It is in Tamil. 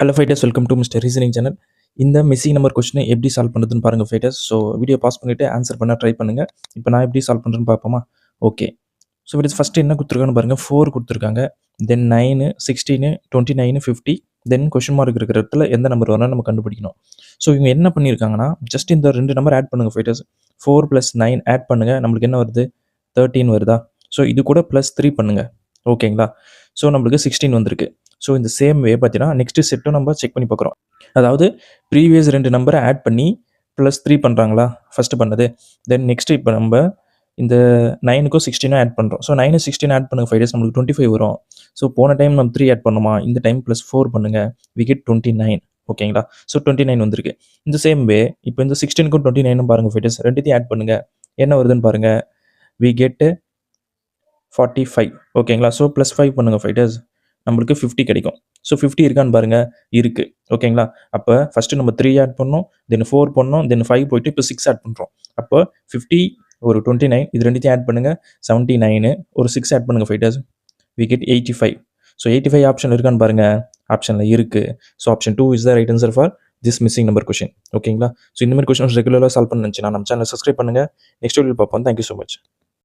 Hello fighters, welcome to mister reasoning channel. இந்த மிஸ்ஸிங் நம்பர் கொஸ்டினை எப்படி சால்வ் பண்ணுறதுன்னு பாருங்கள் ஃபைட்டர்ஸ். ஸோ வீடியோ பாஸ் பண்ணிவிட்டு ஆன்சர் பண்ண ட்ரை பண்ணுங்கள். இப்போ நான் எப்படி சால்வ் பண்ணுறேன்னு பார்ப்போமா? ஓகே. ஸோ ஃபைட்டர்ஸ், ஃபஸ்ட்டு என்ன கொடுத்துருக்கான்னு பாருங்கள். 4 கொடுத்துருக்காங்க, தென் 9, 16, 29, 50, தென் கொஷின் மார்க் இருக்கிற இடத்துல எந்த நம்பர் வரணும் நம்ம கண்டுபிடிக்கணும். ஸோ இவங்க என்ன பண்ணியிருக்காங்கன்னா, ஜஸ்ட் இந்த 2 நம்பர் ஆட் பண்ணுங்கள் ஃபைட்டர்ஸ். 4 + 9 ஆட் பண்ணுங்கள், நம்மளுக்கு என்ன வருது? 13 வருதா? ஸோ இது கூட +3 பண்ணுங்கள். ஓகேங்களா? ஸோ நம்மளுக்கு 16 வந்திருக்கு. ஸோ இந்த சேம் வே பார்த்தீங்கன்னா நெக்ஸ்ட் செட்டும் நம்ம செக் பண்ணி பார்க்குறோம். அதாவது ப்ரீவியஸ் 2 நம்பரை ஆட் பண்ணி +3 பண்ணுறாங்களா ஃபஸ்ட்டு பண்ணது. தென் நெக்ஸ்ட் இப்போ நம்ம இந்த 9க்கும் 16 ஆட் பண்ணுறோம். ஸோ 9 16 ஆட் பண்ணுங்கள் 5 டேஸ், நம்மளுக்கு 25 வரும். ஸோ போன டைம் நம்ம 3 ஆட் பண்ணோமா, இந்த டைம் +4 பண்ணுங்கள், வி கெட் 29. ஓகேங்களா? ஸோ 29 வந்திருக்கு. இந்த சேம் வே இப்போ இந்த 16க்கும் 29 பாருங்கள் 5 டேஸ், ரெண்டுத்தையும் ஆட் பண்ணுங்கள், என்ன வருதுன்னு பாருங்கள், வி கெட் 45. ஓகேங்களா? ஸோ +5 பண்ணுங்கள் 5 டேஸ், நம்மளுக்கு 50 கிடைக்கும். ஸோ 50 இருக்கான்னு பாருங்கள், இருக்குது. ஓகேங்களா? அப்போ ஃபஸ்ட்டு நம்ம 3 ஆட் பண்ணோம், தென் 4 பண்ணோம், தென் 5 போயிட்டு இப்போ 6 ஆட் பண்ணுறோம். அப்போ 50 ஒரு 29, இது ரெண்டுத்தையும் ஆட் பண்ணுங்கள், 79, ஒரு 6 ஆட் பண்ணுங்கள் 5 days, we get 85. So 85 option இருக்கான்னு பாருங்கள், ஆப்ஷனில் இருக்குது. So option 2 is the right answer for this missing number question. ஓகேங்களா? ஸோ இந்த மாதிரி கொஷின்ஸ் ரெகுலராக சால்வ் பண்ண நினச்சினா நம்ம சேனல் சப்ஸ்கிரைப் பண்ணுங்கள். நெக்ஸ்ட் வீடியோ பார்ப்போம். Thank you so much.